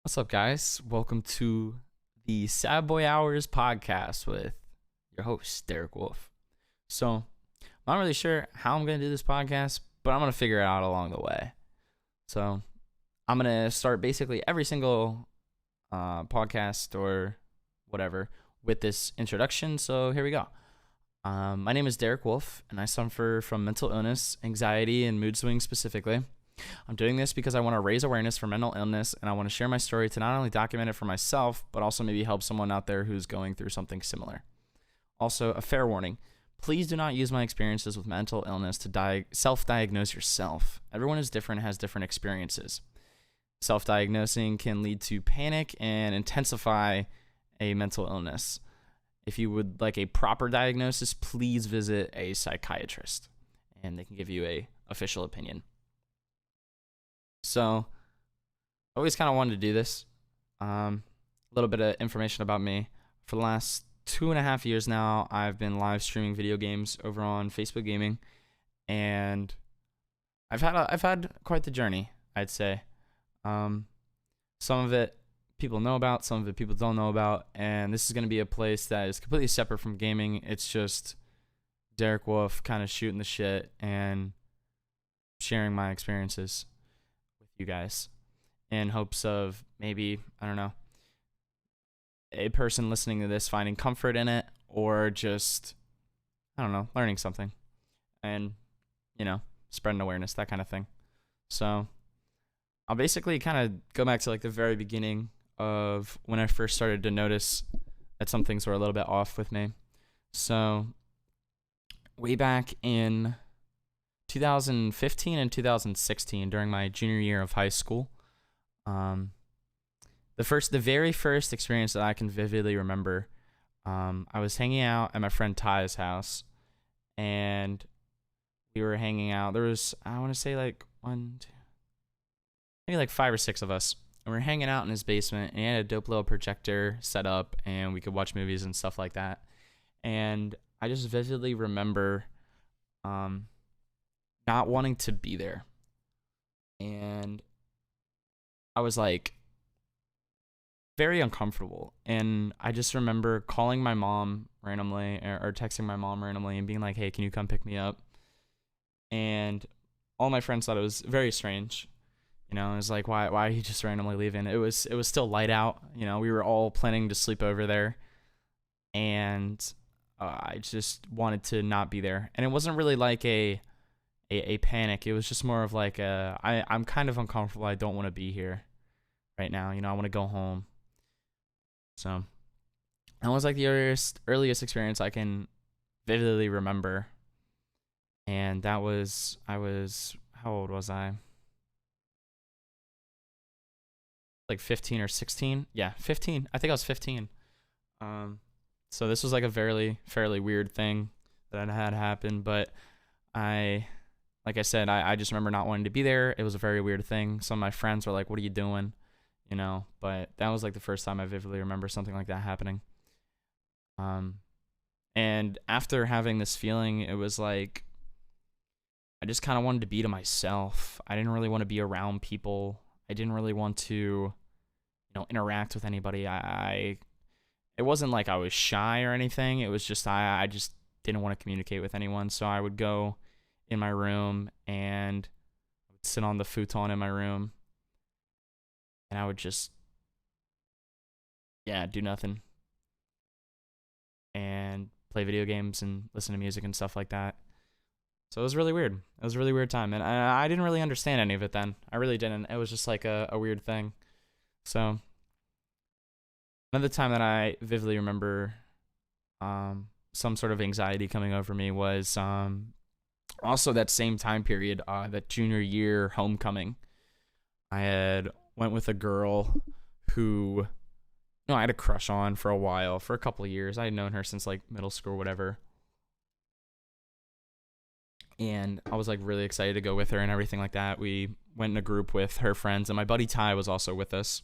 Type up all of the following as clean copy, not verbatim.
What's up, guys? Welcome to the Sad Boi Hours Podcast with your host, Derek Wolf. So, I'm not really sure how I'm going to do this podcast, but I'm going to figure it out along the way. So, I'm going to start basically every single podcast or whatever with this introduction. So, here we go. My name is Derek Wolf, and I suffer from mental illness, anxiety, and mood swings specifically. I'm doing this because I want to raise awareness for mental illness, and I want to share my story to not only document it for myself, but also maybe help someone out there who's going through something similar. Also, a fair warning. Please do not use my experiences with mental illness to self-diagnose yourself. Everyone is different and has different experiences. Self-diagnosing can lead to panic and intensify a mental illness. If you would like a proper diagnosis, please visit a psychiatrist, and they can give you a official opinion. So, I always kind of wanted to do this. A little bit of information about me. For the last 2.5 years now, I've been live streaming video games over on Facebook Gaming, and I've had quite the journey, I'd say. Some of it people know about, some of it people don't know about, and this is going to be a place that is completely separate from gaming. It's just Derek Wolf kind of shooting the shit and sharing my experiences you guys in hopes of maybe, I don't know, a person listening to this finding comfort in it, or just, I don't know, learning something and, spreading awareness, that kind of thing. So I'll basically kind of go back to like the very beginning of when I first started to notice that some things were a little bit off with me. So way back in 2015 and 2016, during my junior year of high school, the very first experience that I can vividly remember, I was hanging out at my friend Ty's house, and we were hanging out. There was, I want to say like maybe like 5 or 6 of us, and we were hanging out in his basement, and he had a dope little projector set up, and we could watch movies and stuff like that. And I just vividly remember, not wanting to be there. And I was like very uncomfortable. And I just remember calling my mom randomly or texting my mom randomly and being like, hey, can you come pick me up? And all my friends thought it was very strange. It was like, why are you just randomly leaving? It was still light out. We were all planning to sleep over there. And I just wanted to not be there. And it wasn't really like a panic. It was just more of like I'm kind of uncomfortable. I don't want to be here right now. I want to go home. So that was like the earliest experience I can vividly remember. And that was, how old was I? Like 15 or 16? Yeah, 15. I think I was 15. So this was like a fairly weird thing that had happened, but like I said, I just remember not wanting to be there. It was a very weird thing. Some of my friends were like, what are you doing? But that was like the first time I vividly remember something like that happening. And after having this feeling, it was like, I just kind of wanted to be to myself. I didn't really want to be around people. I didn't really want to, interact with anybody. It wasn't like I was shy or anything. It was just, I just didn't want to communicate with anyone. So I would go in my room and I would sit on the futon in my room, and I would just do nothing and play video games and listen to music and stuff like that. So it was really weird. It was a really weird time, and I didn't really understand any of it then. I really didn't. It was just like a weird thing. So another time that I vividly remember some sort of anxiety coming over me was also that same time period, that junior year homecoming. I had went with a girl who I had a crush on for a while, for a couple of years. I had known her since like middle school or whatever. And I was like really excited to go with her and everything like that. We went in a group with her friends, and my buddy Ty was also with us.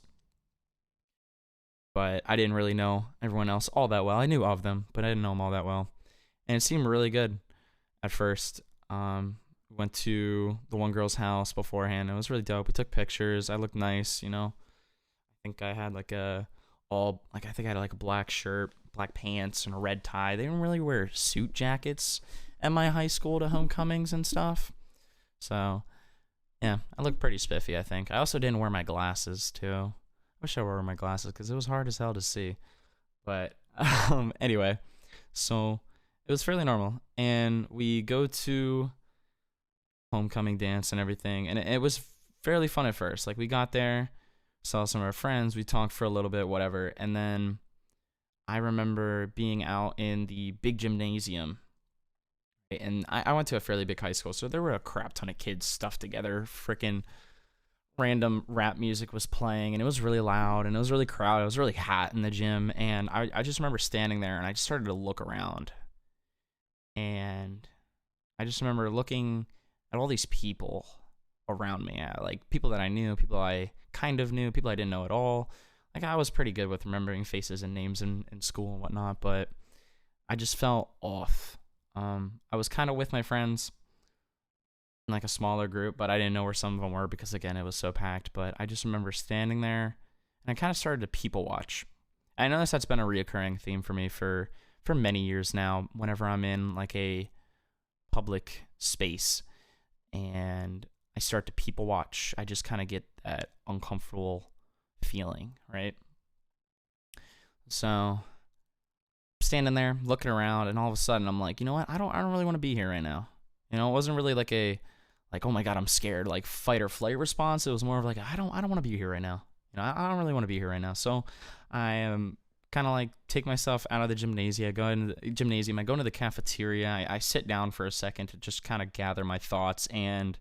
But I didn't really know everyone else all that well. I knew of them, but I didn't know them all that well. And it seemed really good at first. Went to the one girl's house beforehand. It was really dope. We took pictures. I looked nice, I think I had like a all like I think I had like a black shirt, black pants, and a red tie. They didn't really wear suit jackets at my high school to homecomings and stuff. So yeah, I looked pretty spiffy, I think. I also didn't wear my glasses too. Wish I wore my glasses because it was hard as hell to see. But anyway, so it was fairly normal, and we go to homecoming dance and everything, and it was fairly fun at first. Like we got there, saw some of our friends, we talked for a little bit, whatever, and then I remember being out in the big gymnasium, and I went to a fairly big high school, so there were a crap ton of kids stuffed together. Freaking random rap music was playing, and it was really loud, and it was really crowded. It was really hot in the gym, and I just remember standing there, and I just started to look around, and I just remember looking at all these people around me, like people that I knew, people I kind of knew, people I didn't know at all. Like I was pretty good with remembering faces and names in school and whatnot, but I just felt off. I was kind of with my friends in like a smaller group, but I didn't know where some of them were because again it was so packed. But I just remember standing there, and I kind of started to people watch. I noticed that's been a reoccurring theme for me for many years now. Whenever I'm in like a public space and I start to people watch, I just kind of get that uncomfortable feeling, right? So standing there looking around, and all of a sudden I'm like, you know what? I don't really want to be here right now. You know, it wasn't really like a like, oh my god, I'm scared, like fight or flight response. It was more of like, I don't want to be here right now. You know, I don't really want to be here right now. So I am kind of like take myself out of the gymnasium. I go into the gymnasium. I go into the cafeteria. I sit down for a second to just kind of gather my thoughts. And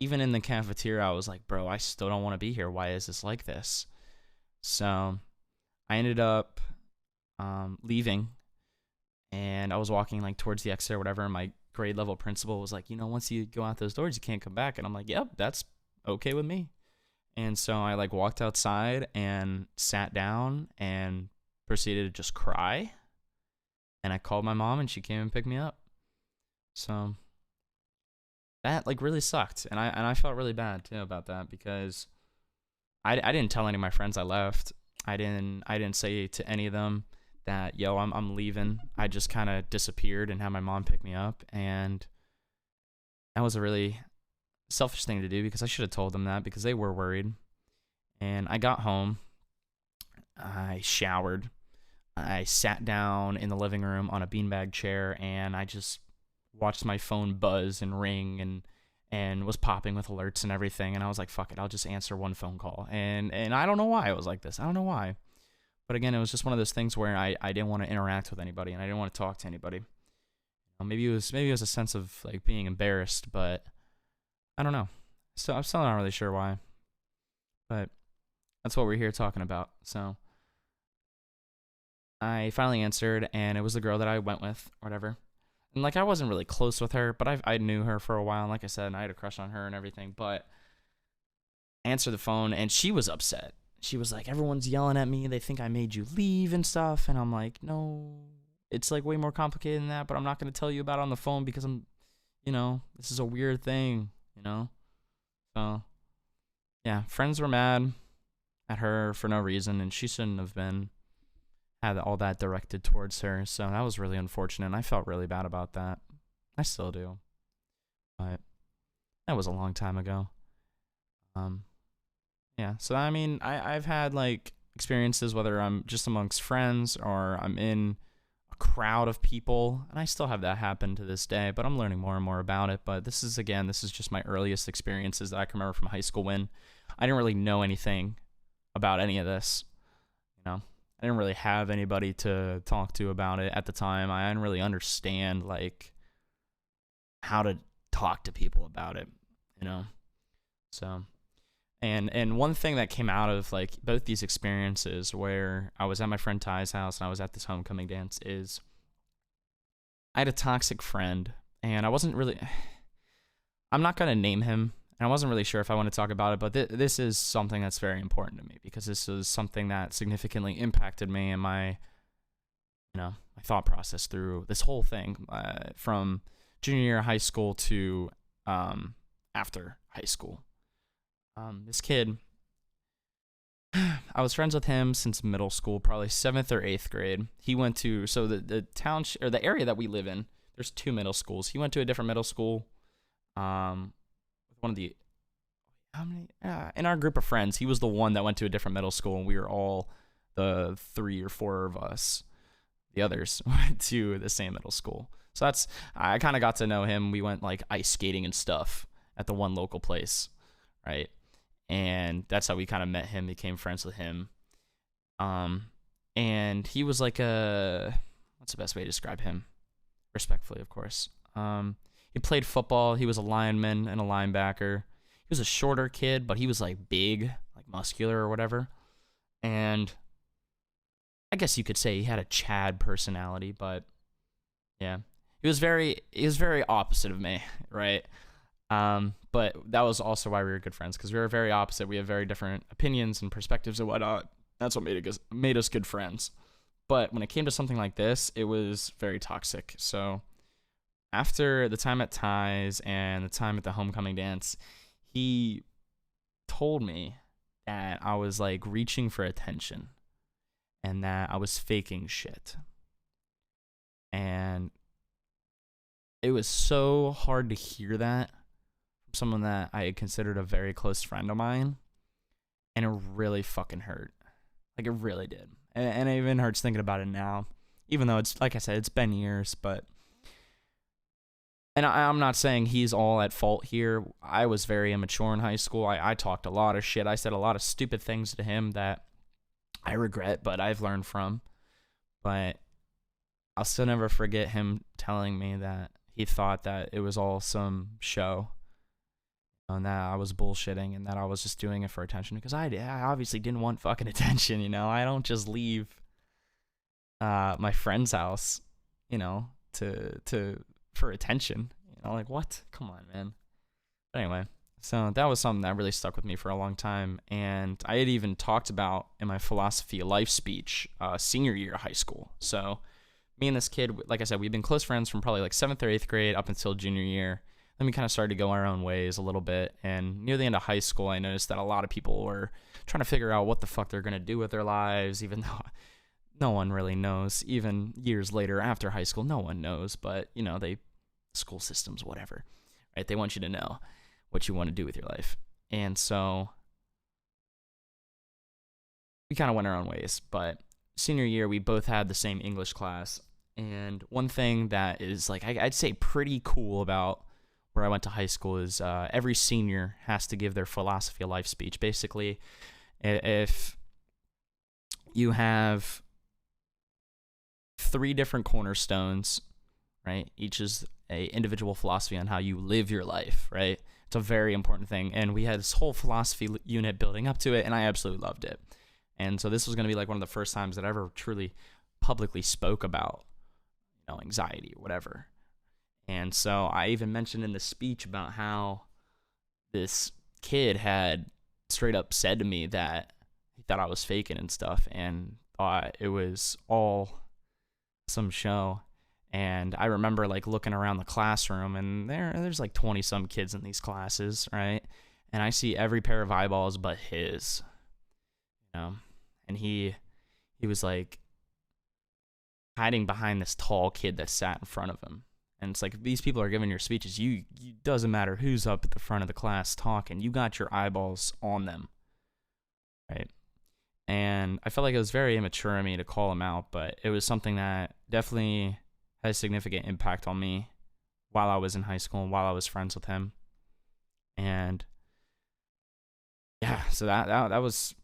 even in the cafeteria, I was like, bro, I still don't want to be here. Why is this like this? So I ended up leaving, and I was walking like towards the exit or whatever. And my grade level principal was like, you know, once you go out those doors, you can't come back. And I'm like, yep, that's okay with me. And so I like walked outside and sat down and proceeded to just cry. And I called my mom, and she came and picked me up. So that like really sucked, and I felt really bad too about that because I didn't tell any of my friends I left. I didn't say to any of them that yo I'm leaving. I just kind of disappeared and had my mom pick me up, and that was a really selfish thing to do because I should have told them that because they were worried. And I got home, I showered, I sat down in the living room on a beanbag chair, and I just watched my phone buzz and ring and was popping with alerts and everything. And I was like, fuck it, I'll just answer one phone call. And I don't know why I was like this. I don't know why. But again, it was just one of those things where I didn't want to interact with anybody, and I didn't want to talk to anybody. Maybe it was a sense of like being embarrassed, but I don't know. So I'm still not really sure why. But that's what we're here talking about. So I finally answered, and it was the girl that I went with, or whatever. And like I wasn't really close with her, but I knew her for a while. And like I said, and I had a crush on her and everything. But I answered the phone, and she was upset. She was like, everyone's yelling at me. They think I made you leave and stuff. And I'm like, no, it's like way more complicated than that. But I'm not going to tell you about it on the phone because this is a weird thing, So yeah, friends were mad at her for no reason, and she shouldn't have had all that directed towards her. So that was really unfortunate, and I felt really bad about that. I still do. But that was a long time ago. Yeah, so I mean, I've had like experiences, whether I'm just amongst friends or I'm in a crowd of people, and I still have that happen to this day, but I'm learning more and more about it. But this is just my earliest experiences that I can remember from high school when I didn't really know anything about any of this. I didn't really have anybody to talk to about it at the time. I didn't really understand like how to talk to people about it, So, and one thing that came out of like both these experiences where I was at my friend Ty's house and I was at this homecoming dance is I had a toxic friend, and I'm not going to name him. And I wasn't really sure if I want to talk about it, but this is something that's very important to me because this is something that significantly impacted me and my thought process through this whole thing from junior year of high school to after high school. This kid, I was friends with him since middle school, probably 7th or 8th grade. He went to, so the town, or the area that we live in, there's 2 middle schools. He went to a different middle school. One of the, how many, in our group of friends, he was the one that went to a different middle school, and we were all, the 3 or 4 of us, the others, went to the same middle school. So I kind of got to know him. We went like ice skating and stuff at the one local place, right? And that's how we kind of met him, became friends with him. And he was like what's the best way to describe him? Respectfully, of course. He played football. He was a lineman and a linebacker. He was a shorter kid, but he was like big, like muscular or whatever. And I guess you could say he had a Chad personality, but yeah. He was very opposite of me, right? But that was also why we were good friends, because we were very opposite. We have very different opinions and perspectives and whatnot. That's what made us good friends. But when it came to something like this, it was very toxic. So after the time at Ty's and the time at the homecoming dance, he told me that I was like reaching for attention and that I was faking shit. And it was so hard to hear that from someone that I had considered a very close friend of mine, and it really fucking hurt. Like, it really did. And it even hurts thinking about it now, even though it's, like I said, it's been years, but... And I'm not saying he's all at fault here. I was very immature in high school. I talked a lot of shit. I said a lot of stupid things to him that I regret, but I've learned from. But I'll still never forget him telling me that he thought that it was all some show and that I was bullshitting and that I was just doing it for attention, because I obviously didn't want fucking attention, you know? I don't just leave my friend's house, you know, for attention, you know? Like, what? Come on, man. But anyway, so that was something that really stuck with me for a long time, and I had even talked about in my philosophy of life speech senior year of high school. So me and this kid, like I said, we've been close friends from probably like 7th or 8th grade up until junior year. Then we kind of started to go our own ways a little bit. And near the end of high school, I noticed that a lot of people were trying to figure out what the fuck they're going to do with their lives, even though no one really knows. Even years later after high school, no one knows. But, you know, school systems, whatever, right? They want you to know what you want to do with your life. And so we kind of went our own ways. But senior year, we both had the same English class. And one thing that is, like, I'd say pretty cool about where I went to high school is every senior has to give their philosophy of life speech. Basically, if you have 3 different cornerstones, right? Each is a individual philosophy on how you live your life, right? It's a very important thing. And we had this whole philosophy unit building up to it, and I absolutely loved it. And so this was going to be like one of the first times that I ever truly publicly spoke about, you know, anxiety or whatever. And so I even mentioned in the speech about how this kid had straight up said to me that he thought I was faking and stuff and thought it was all some show. And I remember like looking around the classroom, and there's like 20 some kids in these classes, right? And I see every pair of eyeballs but his, you know. And he was like hiding behind this tall kid that sat in front of him. And it's like, these people are giving your speeches. You doesn't matter who's up at the front of the class talking. You got your eyeballs on them, right? And I felt like it was very immature of me to call him out, but it was something that definitely had a significant impact on me while I was in high school and while I was friends with him. And yeah, so that was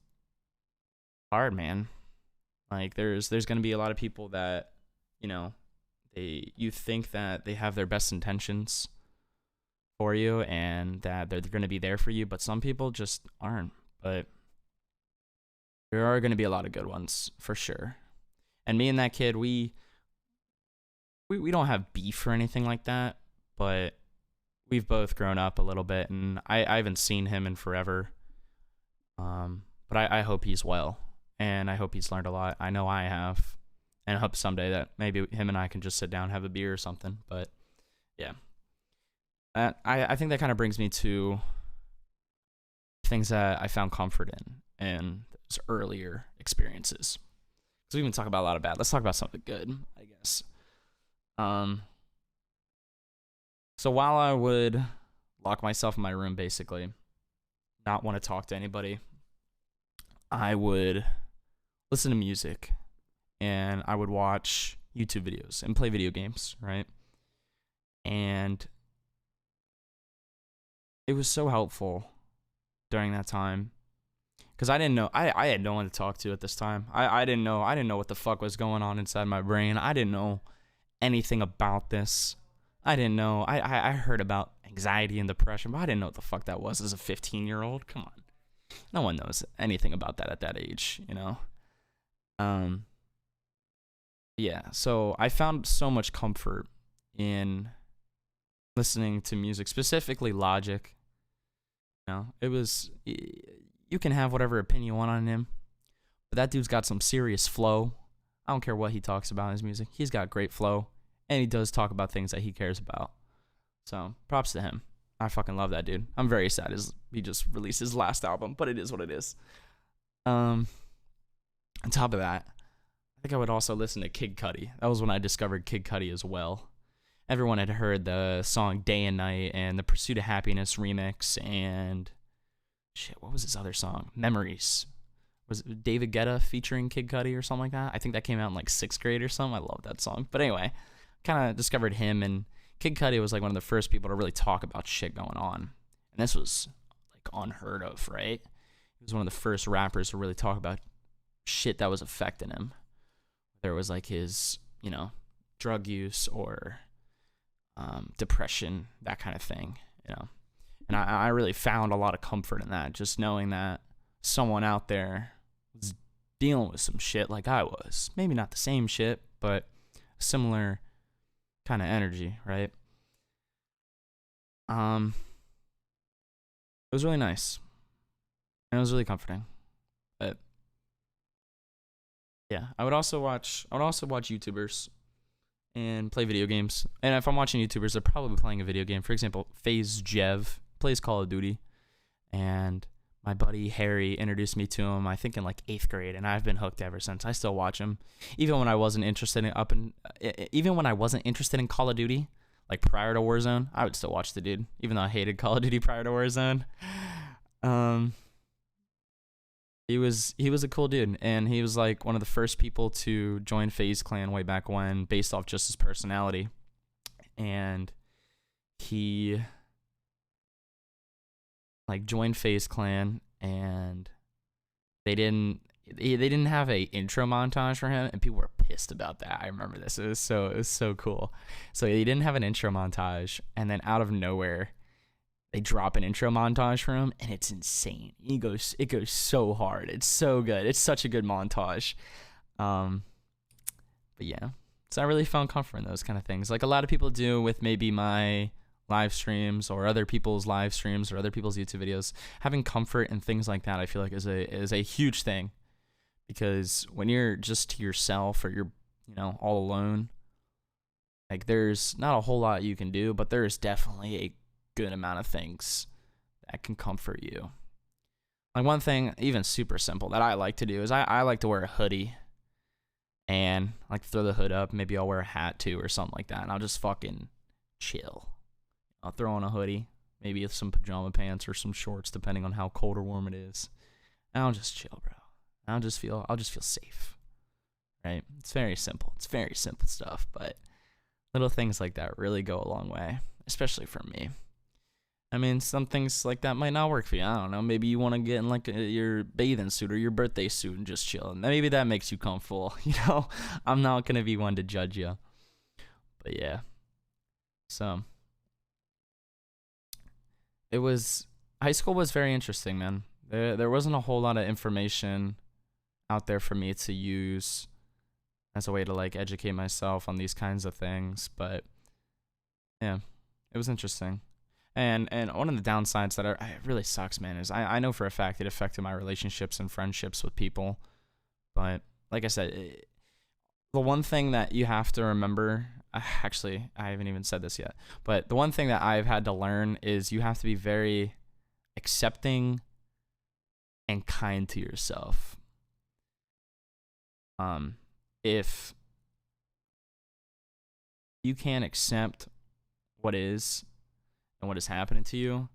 hard, man. Like, there's going to be a lot of people that, you know, you think that they have their best intentions for you and that they're going to be there for you, but some people just aren't. But there are going to be a lot of good ones for sure. And me and that kid, we don't have beef or anything like that, but we've both grown up a little bit, and I haven't seen him in forever. But I hope he's well, and I hope he's learned a lot. I know I have. And I hope someday that maybe him and I can just sit down and have a beer or something. But yeah, I think that kind of brings me to things that I found comfort in earlier experiences. So we can talk about a lot of bad. Let's talk about something good, I guess. So while I would lock myself in my room, basically, not want to talk to anybody, I would listen to music and I would watch YouTube videos and play video games, right? And it was so helpful during that time because I didn't know, I had no one to talk to at this time. I didn't know what the fuck was going on inside my brain. I didn't know anything about this. I didn't know. I heard about anxiety and depression, but I didn't know what the fuck that was as a 15-year-old. Come on. No one knows anything about that at that age, you know? Yeah, so I found so much comfort in listening to music, specifically Logic. You know, it was, you can have whatever opinion you want on him, but that dude's got some serious flow. I don't care what he talks about in his music. He's got great flow, and he does talk about things that he cares about. So, props to him. I fucking love that dude. I'm very sad he just released his last album, but it is what it is. On top of that, I think I would also listen to Kid Cudi. That was when I discovered Kid Cudi as well. Everyone had heard the song Day and Night and the Pursuit of Happiness remix and shit, what was his other song? Memories. Was it David Guetta featuring Kid Cudi or something like that? I think that came out in like 6th grade or something. I love that song. But anyway, kind of discovered him, and Kid Cudi was like one of the first people to really talk about shit going on. And this was like unheard of, right? He was one of the first rappers to really talk about shit that was affecting him. There was like his, you know, drug use or depression, that kind of thing, you know. And I really found a lot of comfort in that, just knowing that someone out there was dealing with some shit like I was. Maybe not the same shit, but similar kind of energy, right? It was really nice. And it was really comforting. But yeah, I would also watch YouTubers and play video games. And if I'm watching YouTubers, they're probably playing a video game. For example, FaZe Jev plays Call of Duty, and my buddy Harry introduced me to him, I think in like 8th grade, and I've been hooked ever since. I still watch him, even when I wasn't interested in Call of Duty, like prior to Warzone. I would still watch the dude, even though I hated Call of Duty prior to Warzone. He was a cool dude, and he was like one of the first people to join FaZe Clan way back when, based off just his personality. And he like joined FaZe Clan, and they didn't have a intro montage for him, and people were pissed about that. I remember this. It was so cool. So he didn't have an intro montage, and then out of nowhere, they drop an intro montage for him, and it's insane. It goes so hard. It's so good. It's such a good montage. But yeah, so I really found comfort in those kind of things, like a lot of people do with maybe my live streams or other people's live streams or other people's YouTube videos. Having comfort in things like that, I feel like is a huge thing, because when you're just to yourself or you're, you know, all alone, like there's not a whole lot you can do, but there is definitely a good amount of things that can comfort you. Like one thing, even super simple, that I like to do is I like to wear a hoodie, and I like to throw the hood up. Maybe I'll wear a hat too or something like that, and I'll just fucking chill. I'll throw on a hoodie, maybe some pajama pants or some shorts, depending on how cold or warm it is. And I'll just chill, bro. I'll just feel safe, right? It's very simple. It's very simple stuff, but little things like that really go a long way, especially for me. I mean, some things like that might not work for you. I don't know. Maybe you want to get in like your bathing suit or your birthday suit and just chill. And maybe that makes you comfortable. You know, I'm not going to be one to judge you. But yeah. So high school was very interesting, man. There wasn't a whole lot of information out there for me to use as a way to like educate myself on these kinds of things. But yeah, it was interesting. And one of the downsides that it really sucks, man, is I know for a fact it affected my relationships and friendships with people. But like I said, the one thing that you have to remember, actually, I haven't even said this yet, but the one thing that I've had to learn is you have to be very accepting and kind to yourself. If you can't accept what is and what is happening to you,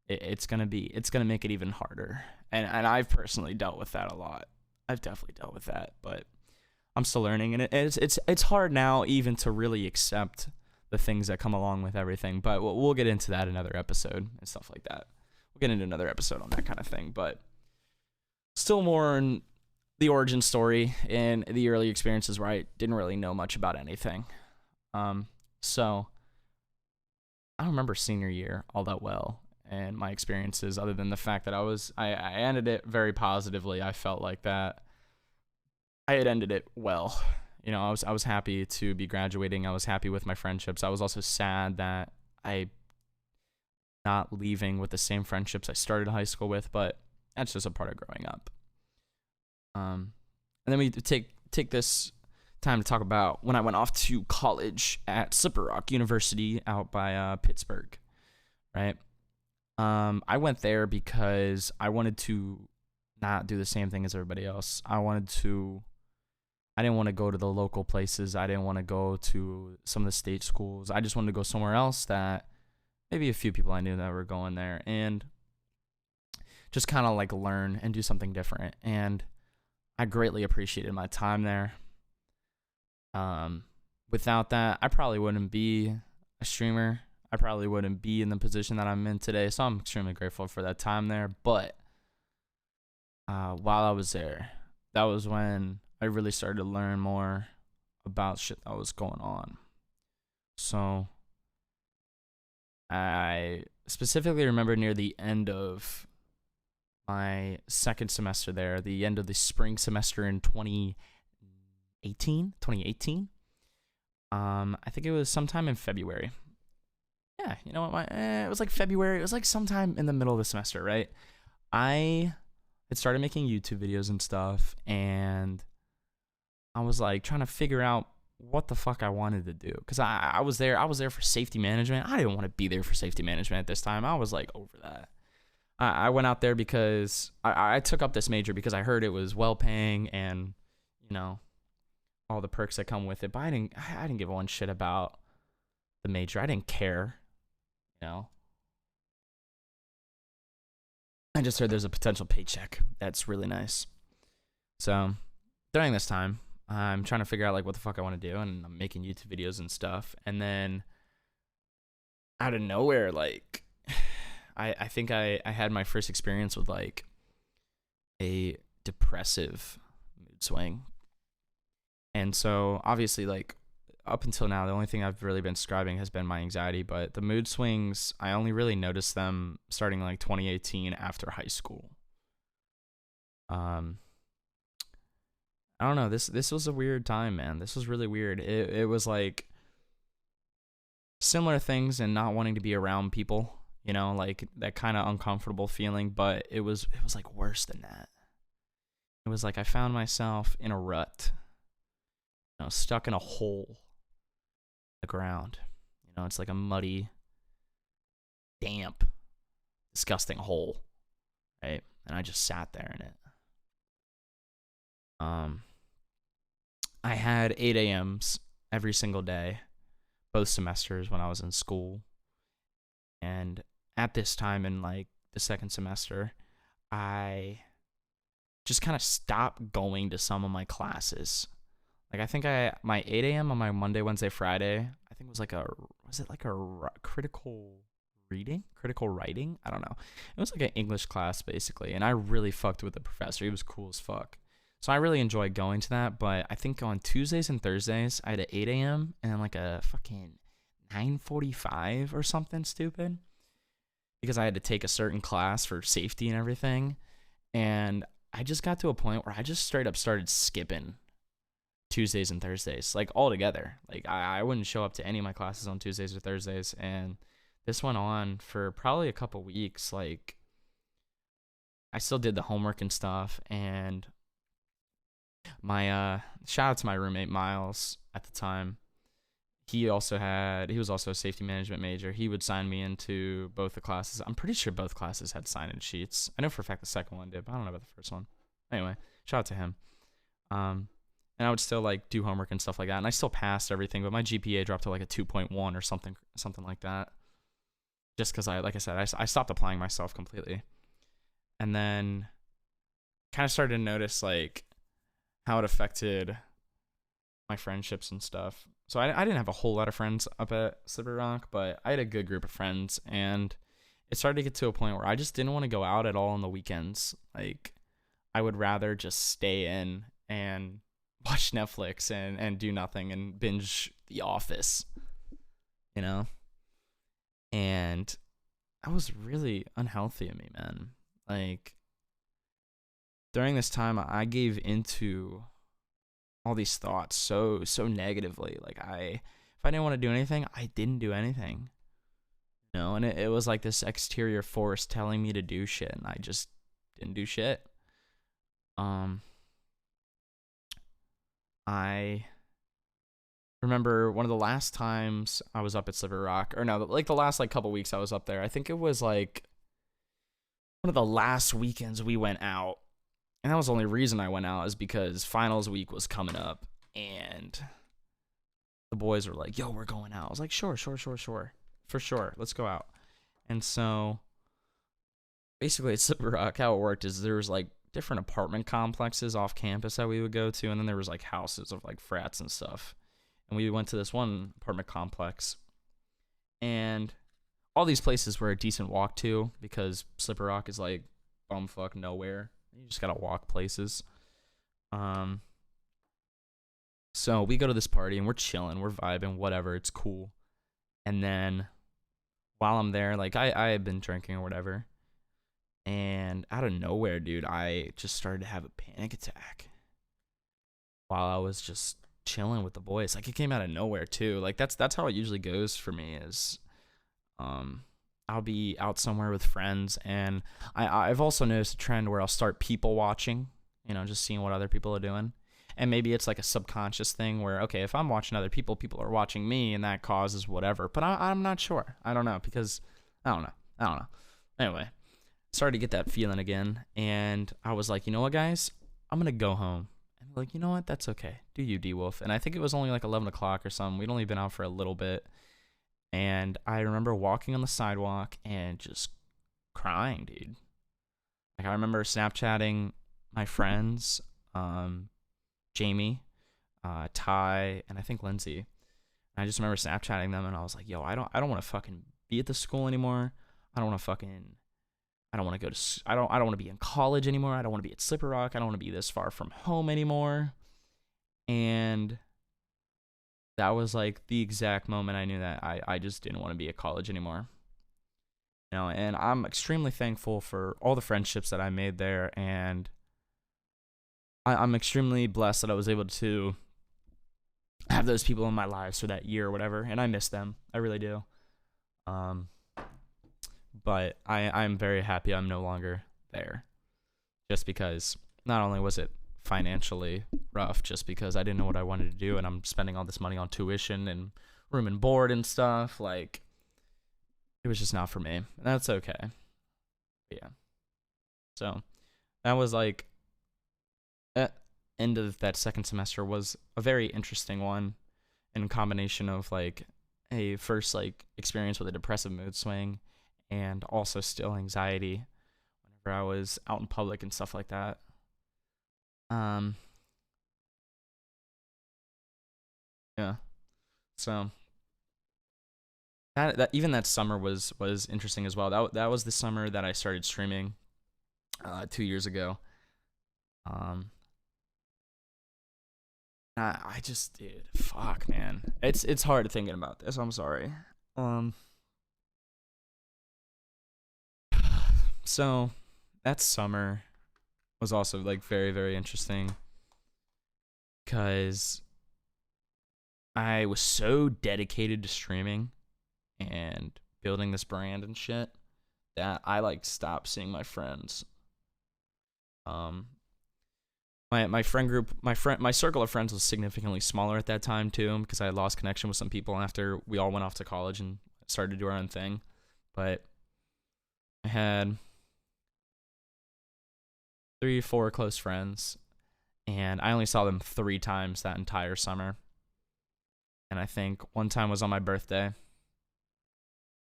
it's gonna make it even harder. And I've personally dealt with that a lot. I've definitely dealt with that, but I'm still learning, and it's hard now even to really accept the things that come along with everything. But we'll get into that another episode and stuff like that. We'll get into another episode on that kind of thing. But still more in the origin story and the early experiences where I didn't really know much about anything. So I don't remember senior year all that well and my experiences, other than the fact that I ended it very positively. I felt like that I had ended it well. You know, I was happy to be graduating. I was happy with my friendships. I was also sad that I not leaving with the same friendships I started high school with, but that's just a part of growing up. And then we take this time to talk about when I went off to college at Slippery Rock University out by Pittsburgh, right? I went there because I wanted to not do the same thing as everybody else. I didn't want to go to the local places. I didn't want to go to some of the state schools. I just wanted to go somewhere else that maybe a few people I knew that were going there, and just kind of like learn and do something different. And I greatly appreciated my time there. Without that, I probably wouldn't be a streamer. I probably wouldn't be in the position that I'm in today. So I'm extremely grateful for that time there. But while I was there, that was when I really started to learn more about shit that was going on. So I specifically remember near the end of my second semester there, the end of the spring semester in 2018. I think it was sometime in February. Yeah, you know what? It was like February. It was like sometime in the middle of the semester, right? I had started making YouTube videos and stuff, and I was like trying to figure out what the fuck I wanted to do, because I was there for safety management. I didn't want to be there for safety management at this time. I was like over that. I went out there because I took up this major because I heard it was well paying and, you know, all the perks that come with it. But I didn't give one shit about the major. I didn't care, you know. I just heard there's a potential paycheck that's really nice. So during this time, I'm trying to figure out like what the fuck I want to do, and I'm making YouTube videos and stuff. And then out of nowhere, like I think I had my first experience with like a depressive mood swing. And so obviously, like, up until now, the only thing I've really been describing has been my anxiety, but the mood swings, I only really noticed them starting like 2018 after high school. I don't know, this was a weird time, man. This was really weird. It was like similar things and not wanting to be around people, you know, like that kind of uncomfortable feeling, but it was like worse than that. It was like I found myself in a rut, you know, stuck in a hole in the ground. You know, it's like a muddy, damp, disgusting hole, right? And I just sat there in it. I had 8 a.m.s every single day, both semesters when I was in school. And at this time in like the second semester, I just kind of stopped going to some of my classes. Like I think my 8 a.m. on my Monday, Wednesday, Friday, I think was it like a critical writing? I don't know. It was like an English class basically, and I really fucked with the professor. He was cool as fuck. So I really enjoyed going to that, but I think on Tuesdays and Thursdays, I had an 8 a.m. and then like a fucking 9:45 or something stupid, because I had to take a certain class for safety and everything. And I just got to a point where I just straight up started skipping Tuesdays and Thursdays, like altogether. Like I wouldn't show up to any of my classes on Tuesdays or Thursdays. And this went on for probably a couple weeks. Like I still did the homework and stuff, and my shout out to my roommate Miles at the time. he was also a safety management major. He would sign me into both the classes. I'm pretty sure both classes had sign-in sheets. I know for a fact the second one did, but I don't know about the first one. Anyway, shout out to him. And I would still like do homework and stuff like that, and I still passed everything, but my GPA dropped to like a 2.1 or something like that. Just because like I said, I stopped applying myself completely, and then kind of started to notice like how it affected my friendships and stuff. So I didn't have a whole lot of friends up at Slippery Rock, but I had a good group of friends, and it started to get to a point where I just didn't want to go out at all on the weekends. Like, I would rather just stay in and watch Netflix and do nothing and binge The Office, you know? And that was really unhealthy of me, man. Like, during this time, I gave into all these thoughts so negatively. Like, if I didn't want to do anything, I didn't do anything. You know, and it was like this exterior force telling me to do shit, and I just didn't do shit. I remember one of the last times I was up at Slippery Rock, or no, like the last like couple weeks I was up there. I think it was like one of the last weekends we went out, and that was the only reason I went out is because finals week was coming up, and the boys were like, "Yo, we're going out." I was like, "Sure, for sure, let's go out." And so basically at Slippery Rock, how it worked is there was like different apartment complexes off campus that we would go to, and then there was like houses of like frats and stuff. And we went to this one apartment complex, and all these places were a decent walk to because Slippery Rock is like bumfuck nowhere. You just gotta walk places. So we go to this party and we're chilling, we're vibing, whatever, it's cool. And then while I'm there, like I had been drinking or whatever, and out of nowhere, dude, I just started to have a panic attack while I was just chilling with the boys. Like, it came out of nowhere too. Like, that's how it usually goes for me is I'll be out somewhere with friends, and I've also noticed a trend where I'll start people watching, you know, just seeing what other people are doing. And maybe it's like a subconscious thing where, okay, if I'm watching other people, people are watching me, and that causes whatever. But I'm not sure. I don't know, because I don't know. Anyway, started to get that feeling again, and I was like, you know what, guys? I'm going to go home. And like, you know what? That's okay. Do you, D-Wolf? And I think it was only like 11 o'clock or something. We'd only been out for a little bit. And I remember walking on the sidewalk and just crying, dude. Like, I remember Snapchatting my friends, Jamie, Ty, and I think Lindsay. And I just remember Snapchatting them, and I was like, yo, I don't want to fucking be at the school anymore. I don't want to go to, I don't want to be in college anymore. I don't want to be at Slippery Rock. I don't want to be this far from home anymore. And that was like the exact moment I knew that I just didn't want to be at college anymore. You know, and I'm extremely thankful for all the friendships that I made there, and I'm extremely blessed that I was able to have those people in my lives for that year or whatever, and I miss them. I really do. But I'm very happy I'm no longer there, just because not only was it financially rough, just because I didn't know what I wanted to do, and I'm spending all this money on tuition and room and board and stuff. Like, it was just not for me, and that's okay. But yeah. So that was like, end of that second semester was a very interesting one, in combination of like a first like experience with a depressive mood swing, and also still anxiety whenever I was out in public and stuff like that. Yeah. So that even that summer was interesting as well. That was the summer that I started streaming 2 years ago. I just did. Fuck, man. It's hard thinking about this. I'm sorry. So that summer was also like very, very interesting, because I was so dedicated to streaming and building this brand and shit that I like stopped seeing my friends. My my friend group, my circle of friends was significantly smaller at that time too, because I had lost connection with some people after we all went off to college and started to do our own thing. But I had 3, 4 close friends, and I only saw them 3 times that entire summer. And I think one time was on my birthday.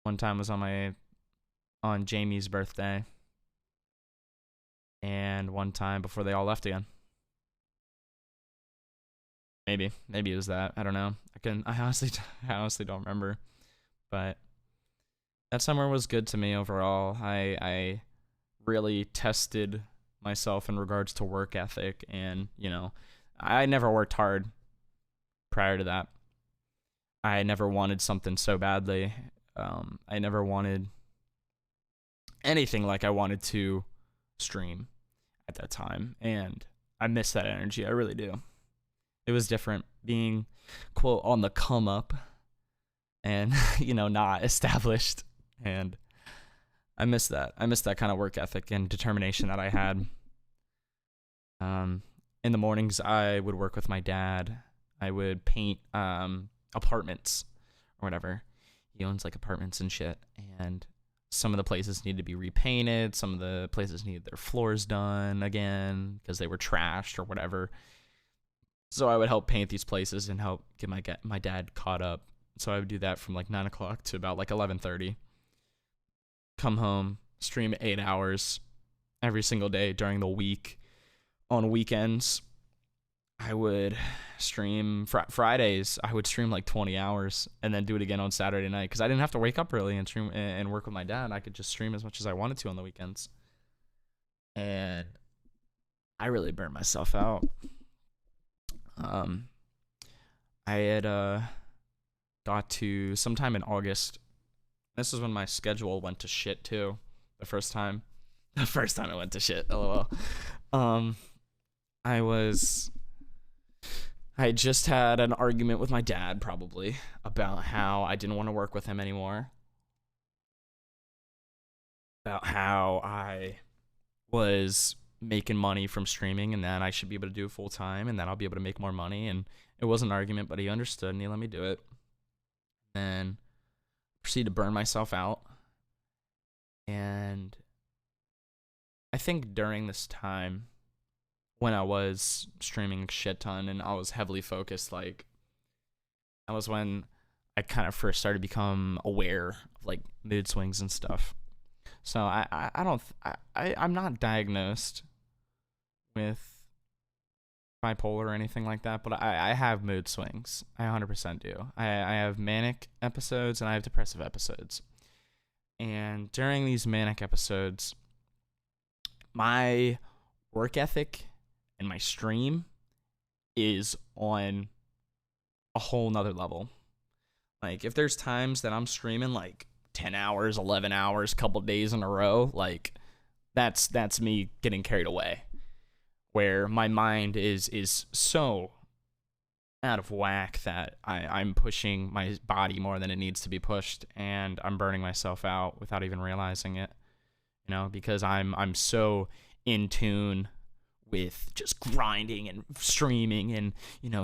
One time was on Jamie's birthday. And one time before they all left again. Maybe it was that. I don't know. I honestly don't remember. But that summer was good to me overall. I really tested myself in regards to work ethic, and I never worked hard prior to that. I never wanted something so badly. I never wanted anything like I wanted to stream at that time, and I miss that energy. I really do. It was different being, quote, on the come up and, not established. And I miss that. I miss that kind of work ethic and determination that I had. In the mornings, I would work with my dad. I would paint apartments or whatever. He owns like apartments and shit. And some of the places need to be repainted. Some of the places needed their floors done again because they were trashed or whatever. So I would help paint these places and help get my dad caught up. So I would do that from like 9 o'clock to about like 11:30. Come home, stream 8 hours every single day during the week. On weekends, I would stream Fridays. I would stream like 20 hours and then do it again on Saturday night because I didn't have to wake up early and stream and work with my dad. I could just stream as much as I wanted to on the weekends. And I really burned myself out. I had got to sometime in August. This is when my schedule went to shit too. The first time it went to shit. LOL. I just had an argument with my dad probably about how I didn't want to work with him anymore. About how I was making money from streaming and that I should be able to do it full time and that I'll be able to make more money. And it was an argument, but he understood and he let me do it. And proceeded to burn myself out. And I think during this time when I was streaming a shit ton and I was heavily focused, like that was when I kind of first started to become aware of like mood swings and stuff. So I'm not diagnosed with bipolar or anything like that, but I have mood swings. I 100% do. I have manic episodes and I have depressive episodes. And during these manic episodes, my work ethic and my stream is on a whole nother level. Like if there's times that I'm streaming like 10 hours, 11 hours, couple days in a row, like that's me getting carried away, where my mind is so out of whack that I'm pushing my body more than it needs to be pushed, and I'm burning myself out without even realizing it, because I'm so in tune with just grinding and streaming and,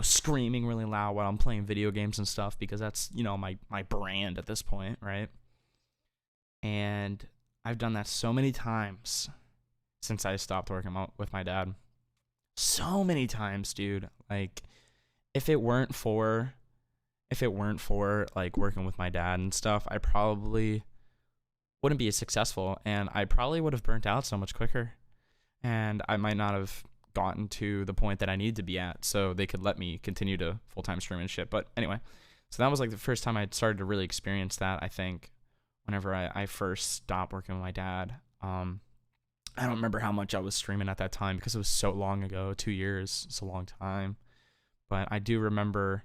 screaming really loud while I'm playing video games and stuff, because that's, my brand at this point, right? And I've done that so many times since I stopped working with my dad. So many times, dude. Like, if it weren't for like working with my dad and stuff, I probably wouldn't be as successful, and I probably would have burnt out so much quicker, and I might not have gotten to the point that I need to be at so they could let me continue to full-time stream and shit. But anyway, so that was like the first time I started to really experience that, I think, whenever I first stopped working with my dad. I don't remember how much I was streaming at that time because it was so long ago. 2 years, it's a long time. But I do remember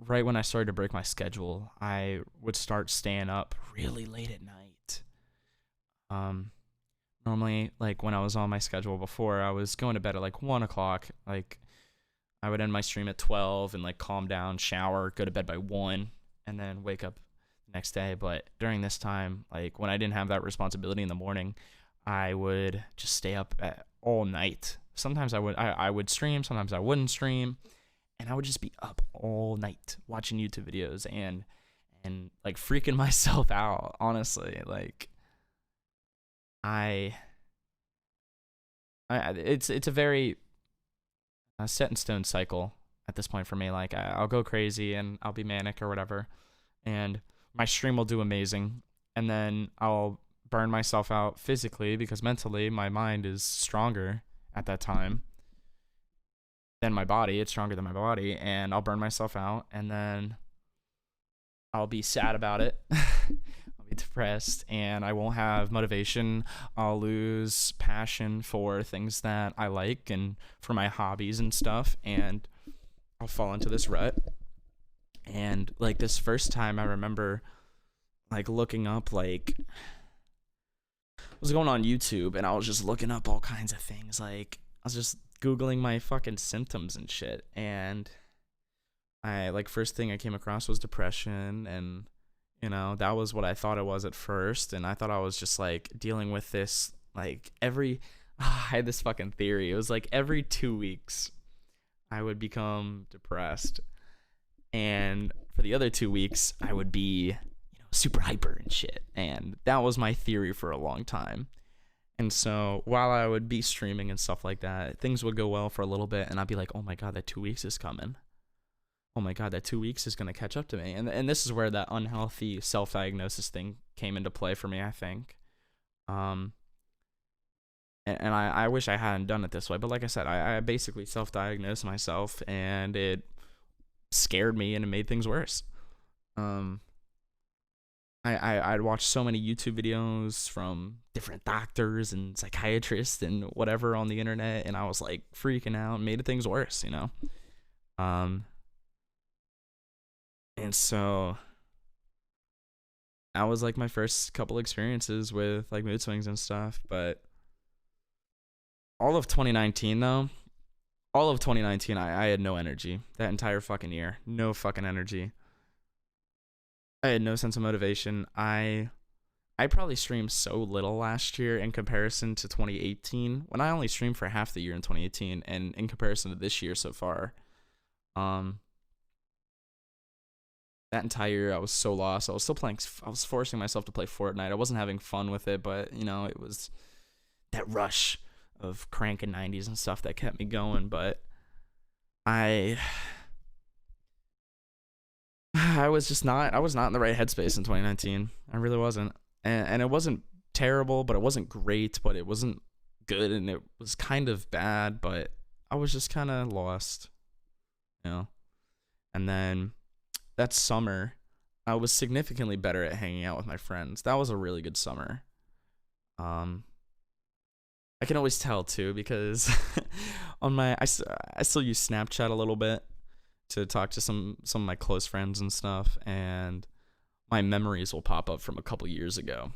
right when I started to break my schedule, I would start staying up really late at night. Normally, like when I was on my schedule before, I was going to bed at like 1 o'clock. Like I would end my stream at 12 and like calm down, shower, go to bed by 1, and then wake up the next day. But during this time, like when I didn't have that responsibility in the morning, I would just stay up all night sometimes I would stream, sometimes I wouldn't stream, and I would just be up all night watching YouTube videos and like freaking myself out, honestly. Like I it's a very set in stone cycle at this point for me. Like I'll go crazy and I'll be manic or whatever, and my stream will do amazing, and then I'll burn myself out physically because mentally my mind is stronger at that time than my body. It's stronger than my body, and I'll burn myself out, and then I'll be sad about it. I'll be depressed, and I won't have motivation. I'll lose passion for things that I like and for my hobbies and stuff, and I'll fall into this rut. And like this first time I remember like looking up, like I was going on YouTube and I was just looking up all kinds of things. Like I was just Googling my fucking symptoms and shit, and I like first thing I came across was depression, and that was what I thought it was at first, and I thought I was just like dealing with this like I had this fucking theory. It was like every 2 weeks I would become depressed, and for the other 2 weeks I would be super hyper and shit, and that was my theory for a long time. And so while I would be streaming and stuff like that, things would go well for a little bit, and I'd be like, oh my god, that 2 weeks is coming. Oh my god, that 2 weeks is going to catch up to me. And this is where that unhealthy self-diagnosis thing came into play for me, I think. And I wish I hadn't done it this way, but like I said, I basically self-diagnosed myself, and it scared me and it made things worse. I'd watch so many YouTube videos from different doctors and psychiatrists and whatever on the internet, and I was like freaking out and made things worse, and so that was like my first couple experiences with like mood swings and stuff. But all of 2019 though, I had no energy that entire fucking year. No fucking energy. I had no sense of motivation. I probably streamed so little last year in comparison to 2018, when I only streamed for half the year in 2018, and in comparison to this year so far. That entire year I was so lost. I was forcing myself to play Fortnite. I wasn't having fun with it, but it was that rush of cranking 90s and stuff that kept me going. But I was not in the right headspace in 2019. I really wasn't. And it wasn't terrible, but it wasn't great, but it wasn't good, and it was kind of bad, but I was just kind of lost, And then that summer, I was significantly better at hanging out with my friends. That was a really good summer. I can always tell too, because I still use Snapchat a little bit to talk to some of my close friends and stuff, and my memories will pop up from a couple years ago,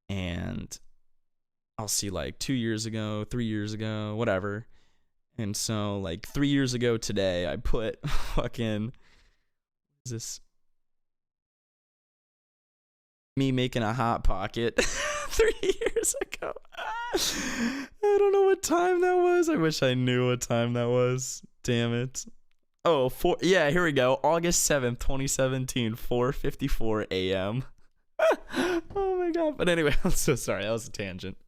and I'll see like 2 years ago, 3 years ago, whatever. And so like 3 years ago today, I put fucking, is this me making a hot pocket 3 years ago? I don't know what time that was. I wish I knew what time that was. Damn it. Oh, yeah, here we go. August 7th, 2017, 4:54 a.m. Oh my god. But anyway, I'm so sorry. That was a tangent.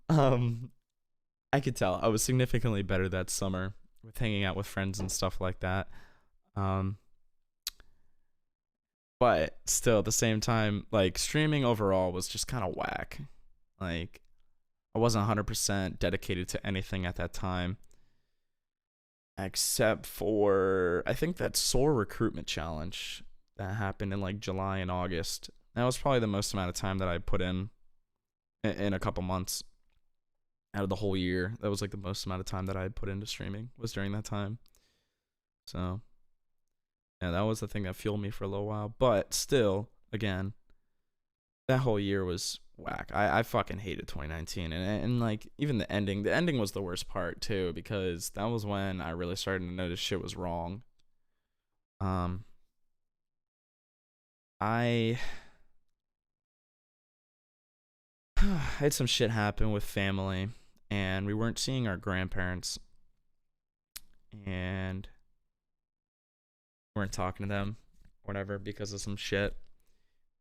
I could tell I was significantly better that summer with hanging out with friends and stuff like that. But still at the same time, like streaming overall was just kind of whack. Like I wasn't 100% dedicated to anything at that time, except for I think that SOAR recruitment challenge that happened in like July and August. That was probably the most amount of time that I put in a couple months out of the whole year. That was like the most amount of time that I had put into streaming was during that time. So yeah, that was the thing that fueled me for a little while. But still, again, that whole year was whack. I fucking hated 2019, and like even the ending was the worst part too, because that was when I really started to notice shit was wrong. I had some shit happen with family, and we weren't seeing our grandparents, and weren't talking to them, whatever, because of some shit.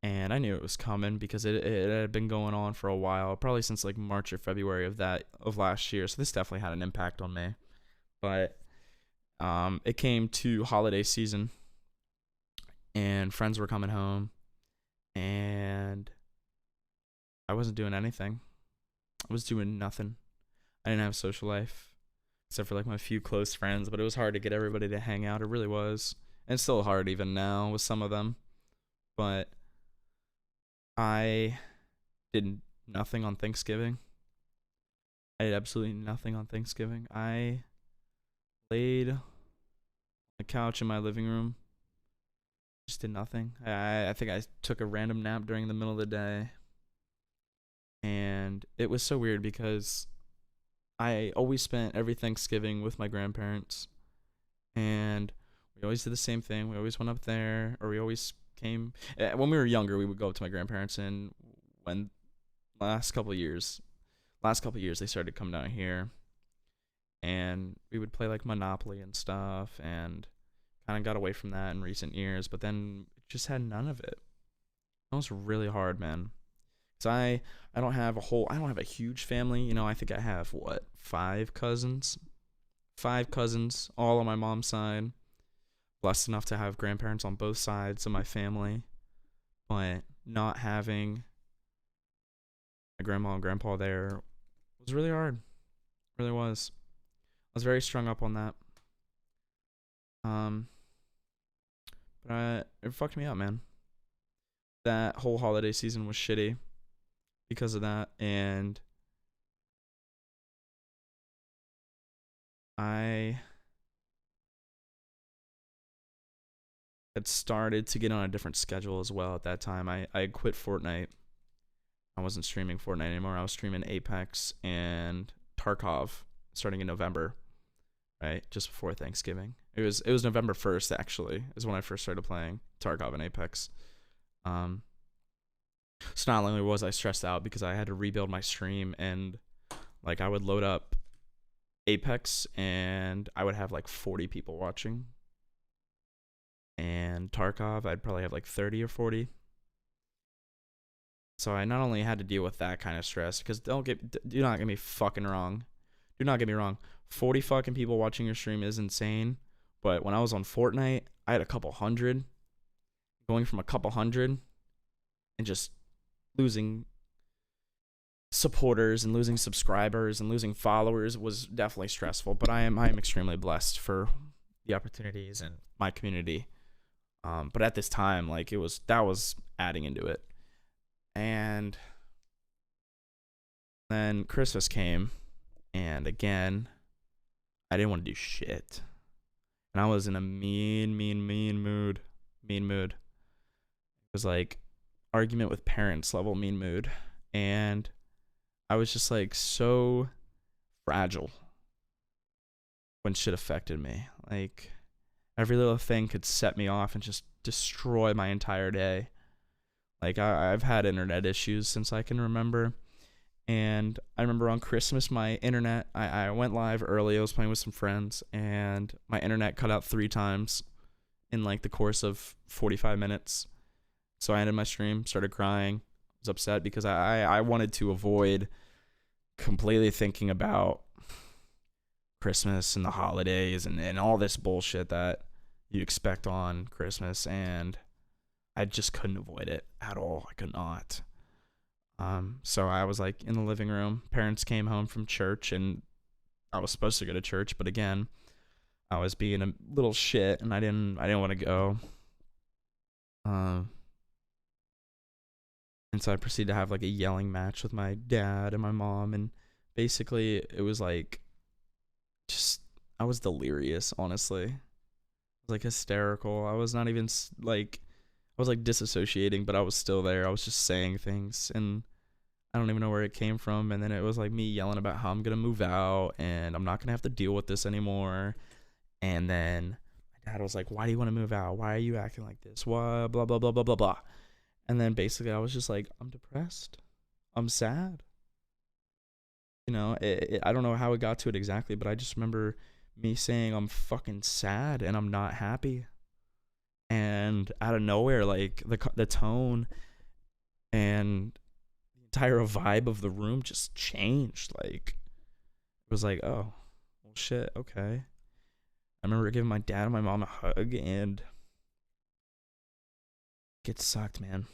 And I knew it was coming because it had been going on for a while, probably since like March or February of last year. So this definitely had an impact on me. But it came to holiday season, and friends were coming home, and I wasn't doing anything. I was doing nothing. I didn't have a social life except for like my few close friends, but it was hard to get everybody to hang out. It really was. And it's still hard even now with some of them. But I did nothing on Thanksgiving. I did absolutely nothing on Thanksgiving. I laid on the couch in my living room. Just did nothing. I think I took a random nap during the middle of the day. And it was so weird because I always spent every Thanksgiving with my grandparents. And we always did the same thing. We always went up there, or we always came. When we were younger, we would go up to my grandparents, and when last couple of years, they started to come down here, and we would play like Monopoly and stuff, and kind of got away from that in recent years, but then just had none of it. It was really hard, man. Cause I don't have a huge family. You know, I think I have five cousins, all on my mom's side. Blessed enough to have grandparents on both sides of my family, but not having my grandma and grandpa there was really hard. It really was. I was very strung up on that. But it fucked me up, man. That whole holiday season was shitty because of that, and I had started to get on a different schedule as well at that time. I had quit Fortnite. I wasn't streaming Fortnite anymore. I was streaming Apex and Tarkov starting in November, right? Just before Thanksgiving. It was November 1st, actually, is when I first started playing Tarkov and Apex. So not only was I stressed out because I had to rebuild my stream, and like I would load up Apex and I would have like 40 people watching. And Tarkov, I'd probably have like 30 or 40. So I not only had to deal with that kind of stress, because do not get me fucking wrong. Do not get me wrong. 40 fucking people watching your stream is insane. But when I was on Fortnite, I had a couple hundred. Going from a couple hundred and just losing supporters and losing subscribers and losing followers was definitely stressful. But I am extremely blessed for the opportunities and my community. But at this time, like that was adding into it. And then Christmas came, and again, I didn't want to do shit. And I was in a mean mood. It was like argument with parents level mean mood. And I was just like so fragile when shit affected me. Like every little thing could set me off and just destroy my entire day. Like I've had internet issues since I can remember. And I remember on Christmas, my internet, I went live early. I was playing with some friends, and my internet cut out 3 times in like the course of 45 minutes. So I ended my stream, started crying. I was upset because I wanted to avoid completely thinking about Christmas and the holidays and all this bullshit that you expect on Christmas, and I just couldn't avoid it at all. I could not. So I was like in the living room. Parents came home from church, and I was supposed to go to church, but again, I was being a little shit, and I didn't want to go. And so I proceeded to have like a yelling match with my dad and my mom, and basically it was like I was delirious, honestly. I was like hysterical. I was not even like, I was like disassociating, but I was still there. I was just saying things, and I don't even know where it came from. And then it was like me yelling about how I'm going to move out and I'm not going to have to deal with this anymore. And then my dad was like, why do you want to move out? Why are you acting like this? What? Blah, blah, blah, blah, blah, blah. And then basically I was just like, I'm depressed. I'm sad. I don't know how it got to it exactly, but I just remember me saying I'm fucking sad and I'm not happy. And out of nowhere, like the tone and the entire vibe of the room just changed. Like it was like, oh, well, shit, okay. I remember giving my dad and my mom a hug, and it sucked, man.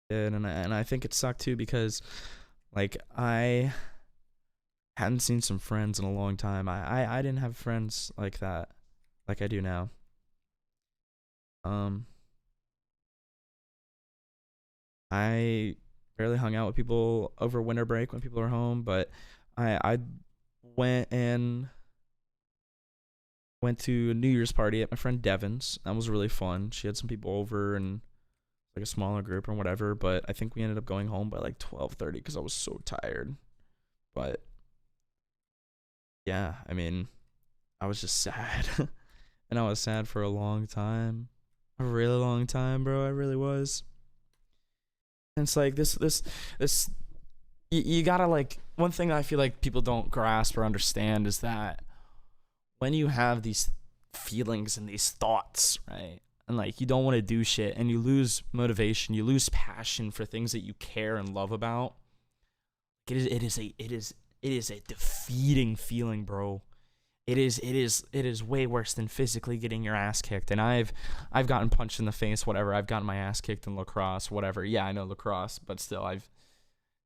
And I think it sucked too because like I hadn't seen some friends in a long time. I didn't have friends like that, like I do now. Um, I barely hung out with people over winter break when people were home, but I went and went to a New Year's party at my friend Devin's. That was really fun. She had some people over and like a smaller group or whatever, but I think we ended up going home by like 12:30 because I was so tired. But yeah, I mean, I was just sad. And I was sad for a long time. A really long time, bro. I really was. And it's like this you gotta, like, one thing I feel like people don't grasp or understand is that when you have these feelings and these thoughts, right? And like you don't want to do shit and you lose motivation, you lose passion for things that you care and love about. It is a defeating feeling, bro. It is way worse than physically getting your ass kicked. And I've gotten punched in the face, whatever. I've gotten my ass kicked in lacrosse, whatever. Yeah, I know lacrosse, but still I've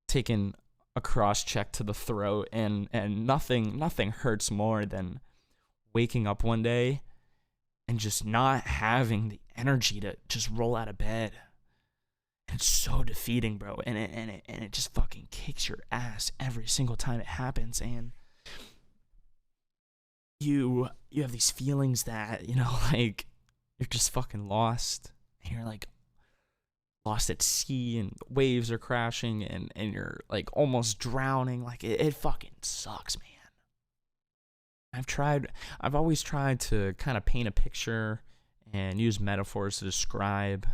taken a cross check to the throat, and nothing hurts more than waking up one day and just not having the energy to just roll out of bed. It's so defeating, bro. And it just fucking kicks your ass every single time it happens. And you have these feelings that, like you're just fucking lost. And you're like lost at sea and waves are crashing and you're like almost drowning. Like it fucking sucks, man. I've always tried to kind of paint a picture and use metaphors to describe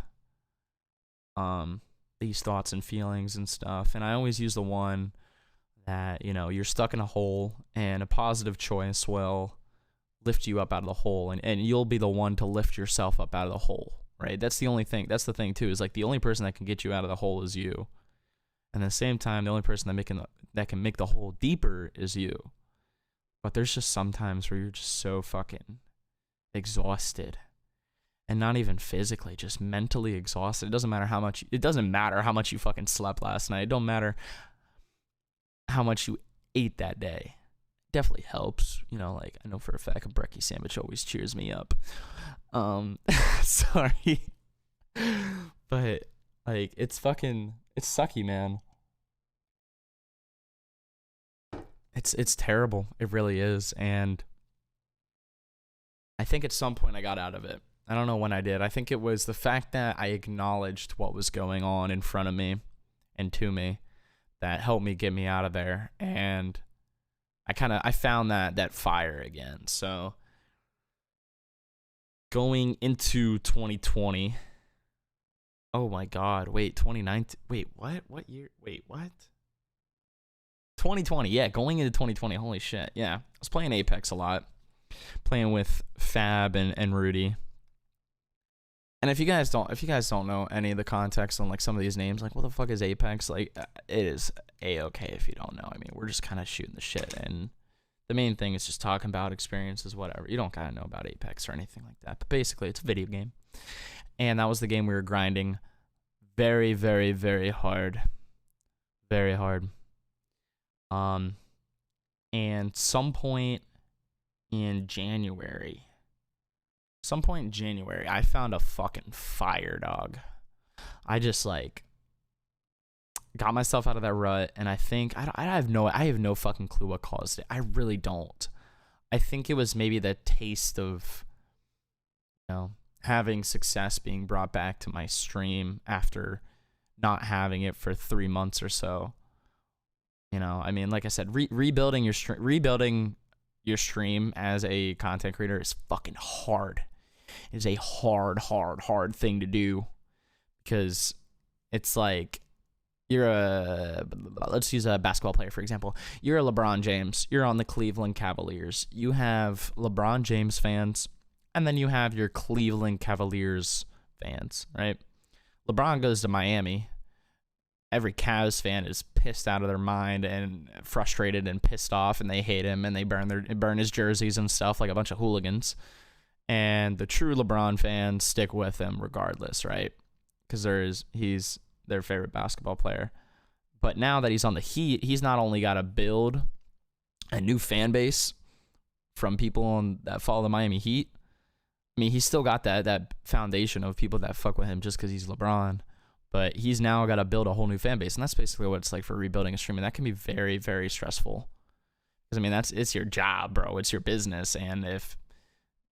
these thoughts and feelings and stuff. And I always use the one that, you're stuck in a hole and a positive choice will lift you up out of the hole, and you'll be the one to lift yourself up out of the hole, right? That's the only thing. That's the thing too, is like the only person that can get you out of the hole is you. And at the same time, the only person that can make the hole deeper is you. But there's just sometimes where you're just so fucking exhausted, and not even physically, just mentally exhausted. It doesn't matter how much you fucking slept last night. It don't matter how much you ate that day. Definitely helps, like I know for a fact a brekkie sandwich always cheers me up. Sorry. But like it's sucky, man. It's terrible. It really is. And I think at some point I got out of it. I don't know when I did. I think it was the fact that I acknowledged what was going on in front of me and to me that helped me get me out of there. And I found that fire again. So going into 2020. Oh my God. Wait, 2019. Wait, what? What year? Wait, what? 2020. Yeah, going into 2020. Holy shit. Yeah. I was playing Apex a lot. Playing with Fab and Rudy. And if you guys don't know any of the context on like some of these names, like what the fuck is Apex? Like it is A-okay if you don't know. I mean, we're just kind of shooting the shit, and the main thing is just talking about experiences, whatever. You don't gotta know about Apex or anything like that. But basically, it's a video game, and that was the game we were grinding very, very, very hard, very hard. And some point in January, I found a fucking fire, dog. I just like got myself out of that rut, and I think I have no fucking clue what caused it. I really don't. I think it was maybe the taste of, having success being brought back to my stream after not having it for 3 months or so. I mean, like I said, rebuilding your stream as a content creator is fucking hard. It is a hard thing to do, because it's like, let's use a basketball player, for example. You're a LeBron James. You're on the Cleveland Cavaliers. You have LeBron James fans, and then you have your Cleveland Cavaliers fans, right? LeBron goes to Miami. Every Cavs fan is pissed out of their mind and frustrated and pissed off, and they hate him, and they burn his jerseys and stuff like a bunch of hooligans. And the true LeBron fans stick with him regardless, right? Because he's their favorite basketball player. But now that he's on the Heat, he's not only got to build a new fan base from people that follow the Miami Heat. I mean, he's still got that foundation of people that fuck with him just because he's LeBron. But he's now got to build a whole new fan base. And that's basically what it's like for rebuilding a stream. And that can be very, very stressful. Because, I mean, it's your job, bro. It's your business. And if,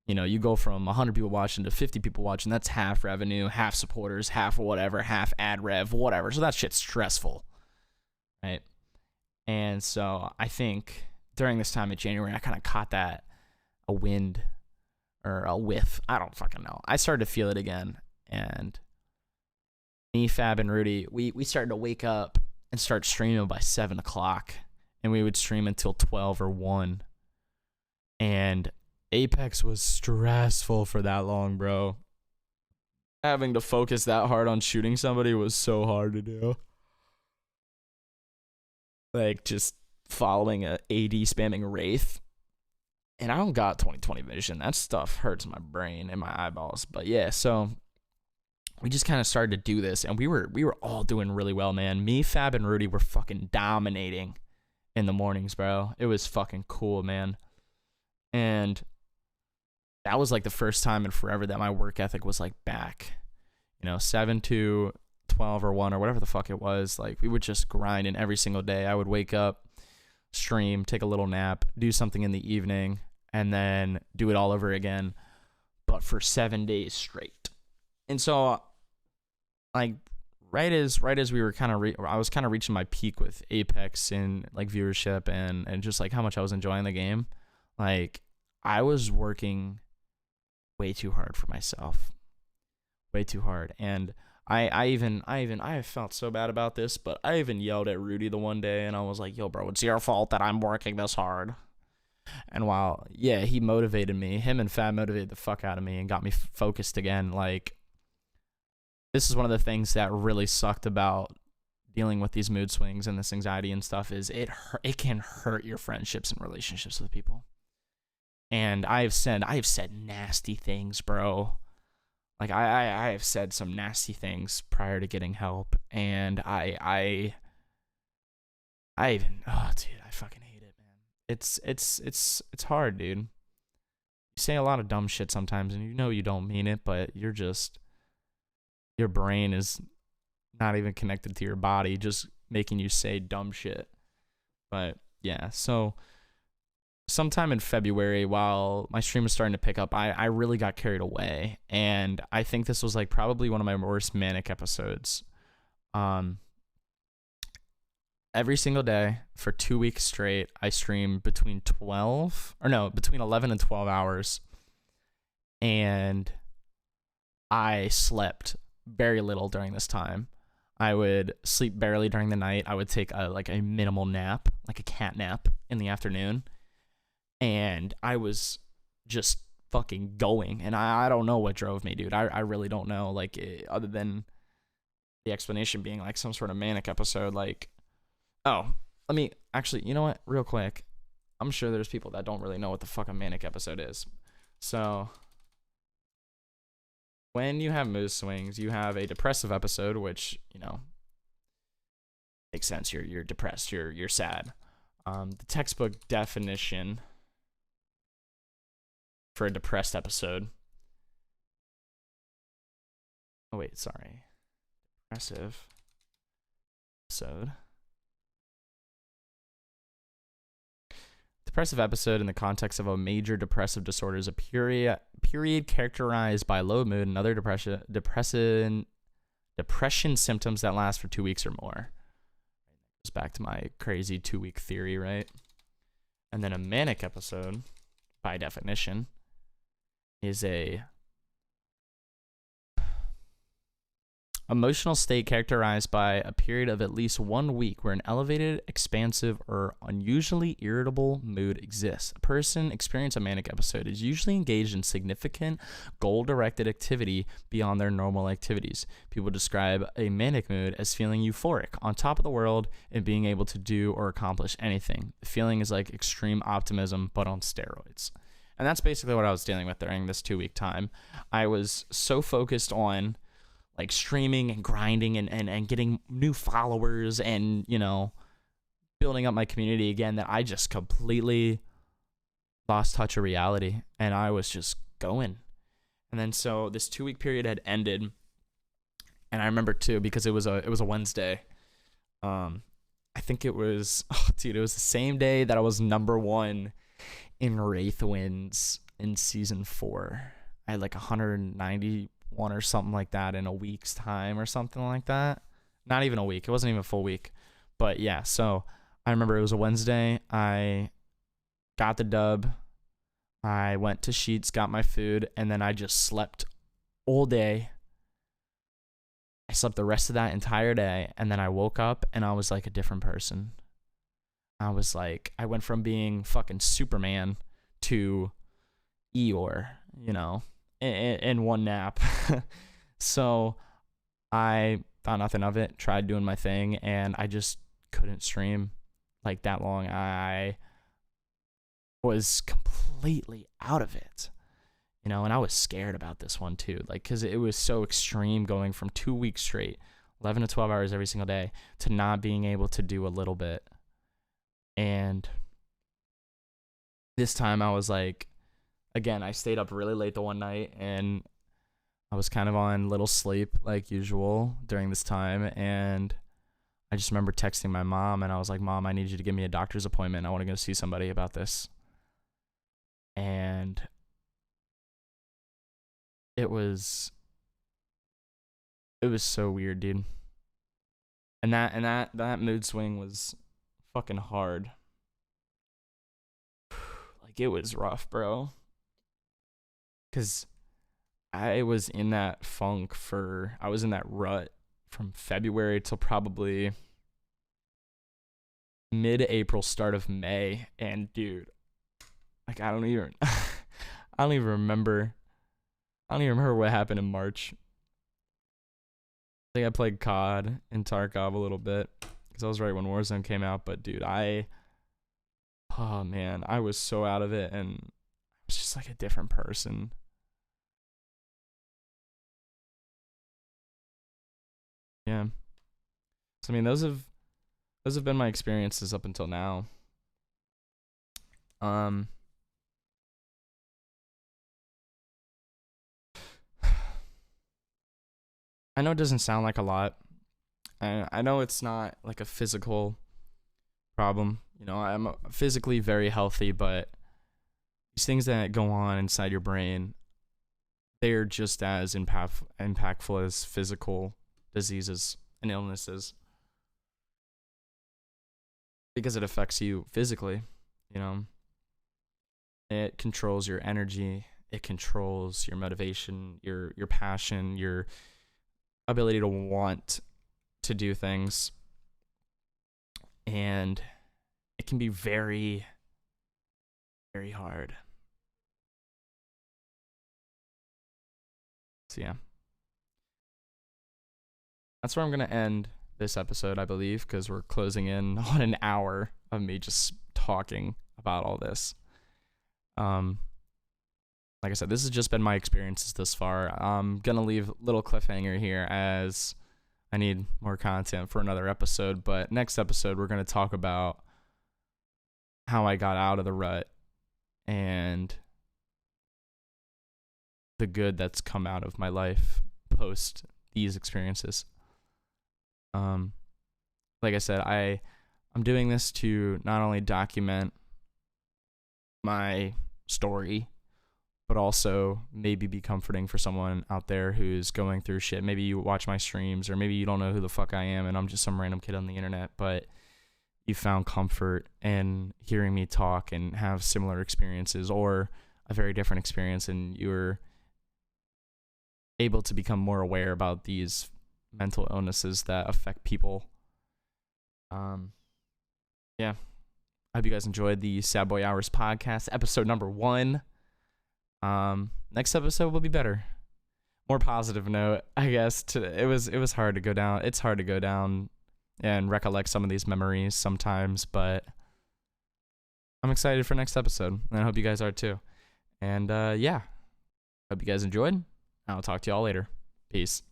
you go from 100 people watching to 50 people watching, that's half revenue, half supporters, half whatever, half ad rev, whatever. So that shit's stressful, right? And so I think during this time of January, I kind of caught a wind or a whiff. I don't fucking know. I started to feel it again. And me, Fab, and Rudy, we started to wake up and start streaming by 7 o'clock. And we would stream until 12 or 1. And Apex was stressful for that long, bro. Having to focus that hard on shooting somebody was so hard to do. Like, just following a AD spamming Wraith. And I don't got 20/20 vision. That stuff hurts my brain and my eyeballs. But yeah, so we just kind of started to do this. And we were all doing really well, man. Me, Fab, and Rudy were fucking dominating in the mornings, bro. It was fucking cool, man. And that was like the first time in forever that my work ethic was like back, 7 to 12 or 1 or whatever the fuck it was. Like we would just grind in every single day. I would wake up, stream, take a little nap, do something in the evening, and then do it all over again, but for 7 days straight. And so like right as we were I was kind of reaching my peak with Apex and like viewership and just like how much I was enjoying the game. Like I was working way too hard for myself, way too hard. And I felt so bad about this, but I even yelled at Rudy the one day and I was like, yo, bro, it's your fault that I'm working this hard. And while, yeah, he motivated me, him and Fab motivated the fuck out of me and got me focused again. Like, this is one of the things that really sucked about dealing with these mood swings and this anxiety and stuff is it can hurt your friendships and relationships with people. And I have said nasty things, bro. Like I have said some nasty things prior to getting help, and I even dude, I fucking hate it, man. It's hard, dude. You say a lot of dumb shit sometimes, and you don't mean it, but your brain is not even connected to your body, just making you say dumb shit. But yeah, so sometime in February, while my stream was starting to pick up, I really got carried away, and I think this was like probably one of my worst manic episodes. Every single day for 2 weeks straight, I streamed between 11 and 12 hours, and I slept very little during this time. I would sleep barely during the night. I would take a minimal nap, like a cat nap in the afternoon. And I was just fucking going. And I don't know what drove me, dude. I really don't know. Like, other than the explanation being like some sort of manic episode. Like, oh, let me actually, you know what? Real quick. I'm sure there's people that don't really know what the fuck a manic episode is. So, when you have mood swings, you have a depressive episode, which, makes sense. You're depressed. You're sad. The textbook definition for a depressed episode. Oh wait, sorry. Depressive episode. Depressive episode in the context of a major depressive disorder is a period characterized by low mood and other depression symptoms that last for 2 weeks or more. Goes back to my crazy 2-week theory, right? And then a manic episode, by definition, is a Emotional state characterized by a period of at least 1 week where an elevated, expansive, or unusually irritable mood exists. A person experiencing a manic episode is usually engaged in significant, goal-directed activity beyond their normal activities. People describe a manic mood as feeling euphoric, on top of the world, and being able to do or accomplish anything. The feeling is like extreme optimism, but on steroids. And that's basically what I was dealing with during this 2-week time. I was so focused on like streaming and grinding and getting new followers and, you know, building up my community again that I just completely lost touch of reality, and I was just going. And then so this 2-week period had ended, and I remember too, because it was a Wednesday. I think it was, it was the same day that I was #1 in Wraith wins in season 4. I had like 191 or something like that in a week's time or something like that. Not even a week. It wasn't even a full week. But yeah, so I remember it was a Wednesday. I got the dub. I went to Sheets, got my food, and then I just slept all day. I slept the rest of that entire day, and then I woke up and I was like a different person. I was like, I went from being fucking Superman to Eeyore, you know, in one nap. So I thought nothing of it, tried doing my thing, and I just couldn't stream like that long. I was completely out of it, you know, and I was scared about this one too, like, because it was so extreme going from 2 weeks straight, 11 to 12 hours every single day, to not being able to do a little bit. And this time I was like, again, I stayed up really late the one night, and I was kind of on little sleep like usual during this time. And I just remember texting my mom, and I was like, Mom, I need you to give me a doctor's appointment. I want to go see somebody about this. And it was so weird, dude. And that mood swing was fucking hard. Like, it was rough, bro. 'Cause I was in that funk I was in that rut from February till probably mid-April, start of May. And dude, like, I don't even remember what happened in March. I think I played COD in Tarkov a little bit, because that was right when Warzone came out. But dude, oh man, I was so out of it, and I was just like a different person. Yeah. So I mean, those have been my experiences up until now. I know it doesn't sound like a lot. I know it's not like a physical problem. You know, I'm physically very healthy, but these things that go on inside your brain, they're just as impactful as physical diseases and illnesses, because it affects you physically. You know, it controls your energy, it controls your motivation, your passion, your ability to want to do things, and it can be very, very hard. So yeah, that's where I'm gonna end this episode, I believe, because we're closing in on an hour of me just talking about all this. Like I said, this has just been my experiences thus far. I'm gonna leave a little cliffhanger here, as I need more content for another episode. But next episode, we're gonna talk about how I got out of the rut and the good that's come out of my life post these experiences. Like I said, I'm doing this to not only document my story, but also maybe be comforting for someone out there who's going through shit. Maybe you watch my streams, or maybe you don't know who the fuck I am and I'm just some random kid on the internet, but you found comfort in hearing me talk and have similar experiences, or a very different experience, and you're able to become more aware about these mental illnesses that affect people. Yeah. I hope you guys enjoyed the Sad Boi Hours podcast, episode number 1. Next episode will be better. More positive note, I guess. It was hard to go down. It's hard to go down and recollect some of these memories sometimes, but I'm excited for next episode, and I hope you guys are too. And yeah, hope you guys enjoyed. I'll talk to y'all later. Peace.